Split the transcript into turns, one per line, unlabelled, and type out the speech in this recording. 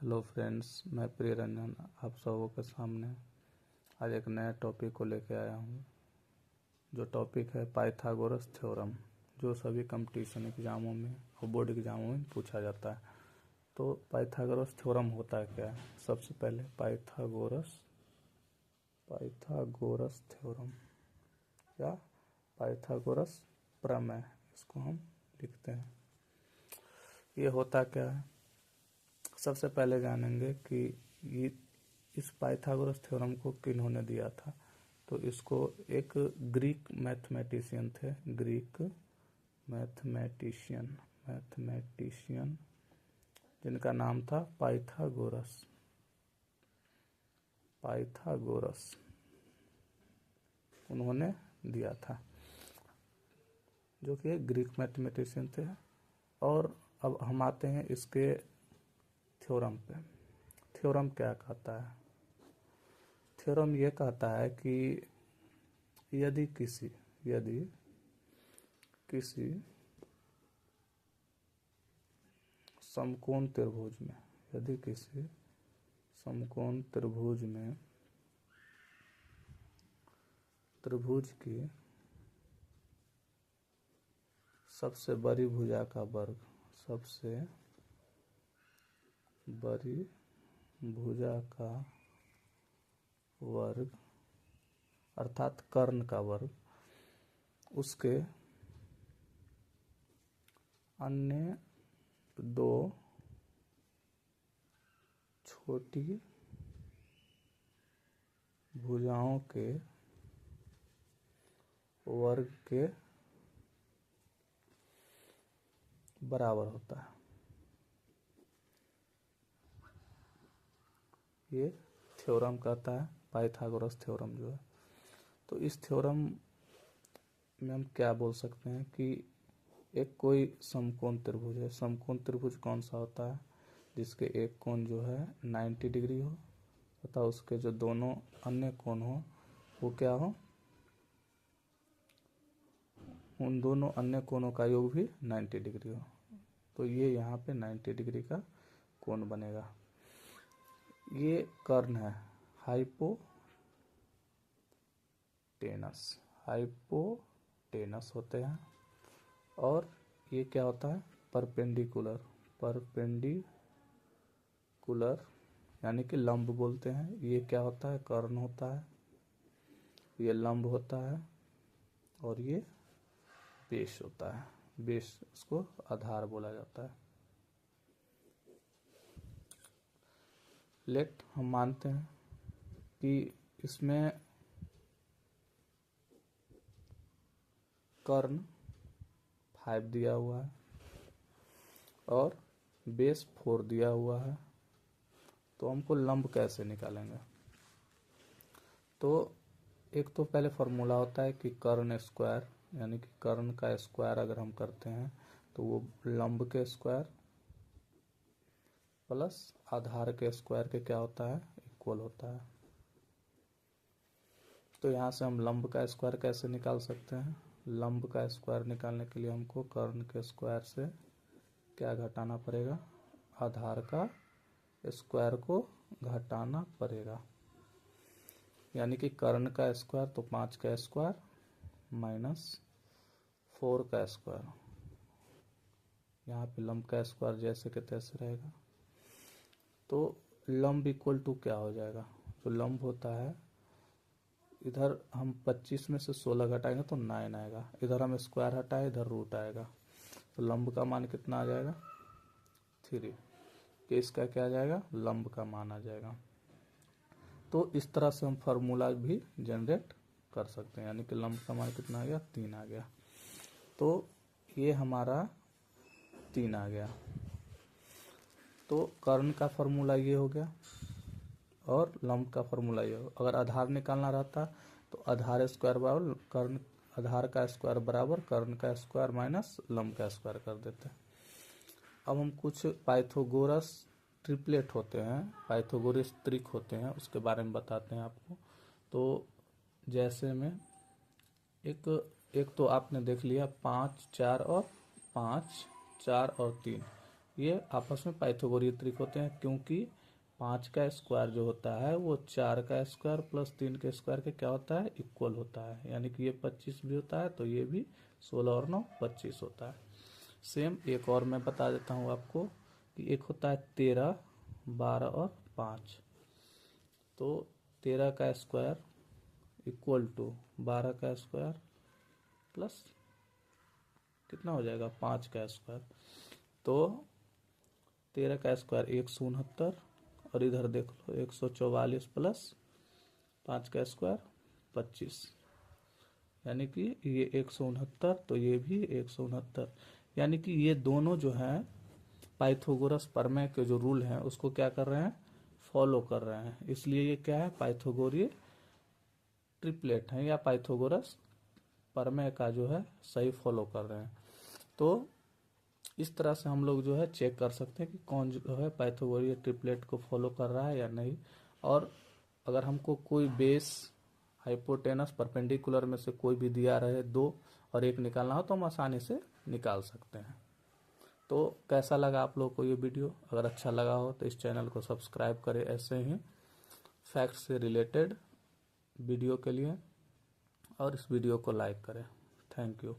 Hello friends, मैं प्रिय रंजन आप सबों के सामने आज एक नया टॉपिक को लेकर आया हूँ। जो टॉपिक है पाइथागोरस थ्योरम, जो सभी कंपटीशन एग्जामों में और बोर्ड एग्जामों में पूछा जाता है। तो पाइथागोरस थ्योरम होता है क्या है? सबसे पहले पाइथागोरस थ्योरम या पाइथागोरस प्रमेय, इसको हम लिखते हैं। ये होता क्या है, सबसे पहले जानेंगे कि ये इस पाइथागोरस थ्योरम को किन्होंने दिया था। तो इसको एक ग्रीक मैथमेटिशियन थे, ग्रीक मैथमेटिशियन जिनका नाम था पाइथागोरस। उन्होंने दिया था, जो कि एक ग्रीक मैथमेटिशियन थे। और अब हम आते हैं इसके थ्योरम पे। थ्योरम क्या कहता है? थ्योरम ये कहता है कि यदि किसी समकोण त्रिभुज में त्रिभुज की सबसे बड़ी भुजा का वर्ग अर्थात कर्ण का वर्ग उसके अन्य दो छोटी भुजाओं के वर्ग के बराबर होता है। ये थ्योरम कहता है, पाइथागोरस थ्योरम जो है। तो इस थ्योरम में हम क्या बोल सकते हैं कि एक कोई समकोण त्रिभुज है। समकोण त्रिभुज कौन सा होता है? जिसके एक कोण जो है 90 डिग्री हो तथा उसके जो दोनों अन्य कोण हो वो क्या हो? उन दोनों अन्य कोणों का योग भी 90 डिग्री हो। तो ये यहाँ पे 90 डिग्री का कोण बनेगा। ये कर्ण है हाइपोटेनस होते हैं। और ये क्या होता है? परपेंडिकुलर यानी कि लंब बोलते हैं। ये क्या होता है? कर्ण होता है। ये लंब होता है और ये बेस होता है। बेस, उसको आधार बोला जाता है। लेट हम मानते हैं कि इसमें कर्ण 5 दिया हुआ है और बेस 4 दिया हुआ है। तो हमको लंब कैसे निकालेंगे? तो एक तो पहले फॉर्मूला होता है कि कर्ण स्क्वायर, यानी कि कर्ण का स्क्वायर अगर हम करते हैं तो वो लंब के स्क्वायर प्लस आधार के स्क्वायर के क्या होता है? इक्वल होता है। तो यहाँ से हम लंब का स्क्वायर कैसे निकाल सकते हैं? लंब का स्क्वायर निकालने के लिए हमको कर्ण के स्क्वायर से क्या घटाना पड़ेगा? आधार का स्क्वायर को घटाना पड़ेगा। यानी कि कर्ण का स्क्वायर तो 5 का स्क्वायर माइनस 4 का स्क्वायर। यहाँ पे लंब का स्क्वायर जैसे के तैसे रहेगा। तो लंब इक्वल टू क्या हो जाएगा? जो लंब होता है, इधर हम 25 में से 16 घटाएंगे तो 9 आएगा। इधर हम स्क्वायर हटाए, इधर रूट आएगा। तो लंब का मान कितना आ जाएगा? 3। कि इसका क्या आ जाएगा? लंब का मान आ जाएगा। तो इस तरह से हम फार्मूला भी जनरेट कर सकते हैं। यानी कि लंब का मान कितना आ गया? 3 आ गया। तो ये हमारा 3 आ गया। तो कर्ण का फार्मूला ये हो गया और लंब का फार्मूला ये हो। अगर आधार निकालना रहता तो आधार स्क्वायर बराबर कर्ण, आधार का स्क्वायर बराबर कर्ण का स्क्वायर माइनस लंब का स्क्वायर कर देते। अब हम कुछ पाइथागोरस ट्रिपलेट होते हैं, पाइथागोरस त्रिक होते हैं, उसके बारे में बताते हैं आपको। तो जैसे में एक तो आपने देख लिया 5, 4 और 5, 4 और 3। ये आपस में पाइथागोरस त्रिक होते हैं, क्योंकि 5 का स्क्वायर जो होता है वो 4 का स्क्वायर प्लस 3 के स्क्वायर के क्या होता है, इक्वल होता है। यानी कि ये 25 भी होता है तो ये भी 16 और 9 25 होता है। सेम एक और मैं बता देता हूँ आपको कि एक होता है 13, 12 और 5। तो 13 का स्क्वायर इक्वल टू 12 का स्क्वायर प्लस कितना हो जाएगा, 5 का स्क्वायर। तो 13 का स्क्वायर 169 और इधर देख लो 144 प्लस 5 का स्क्वायर 25, यानी कि ये 169 तो ये भी 169। यानी कि ये दोनों जो हैं पाइथागोरस प्रमेय के जो रूल हैं उसको क्या कर रहे हैं, फॉलो कर रहे हैं। इसलिए ये क्या है, पाइथागोरीय ट्रिपलेट है या पाइथागोरस प्रमेय का जो है सही फॉलो कर रहे हैं। तो इस तरह से हम लोग जो है चेक कर सकते हैं कि कौन जो है पाइथागोरस ट्रिपलेट को फॉलो कर रहा है या नहीं। और अगर हमको कोई बेस, हाइपोटेनस, परपेंडिकुलर में से कोई भी दिया रहे 2 और 1 निकालना हो तो हम आसानी से निकाल सकते हैं। तो कैसा लगा आप लोग को ये वीडियो? अगर अच्छा लगा हो तो इस चैनल को सब्सक्राइब करें ऐसे ही फैक्ट से रिलेटेड वीडियो के लिए, और इस वीडियो को लाइक करें। Thank you.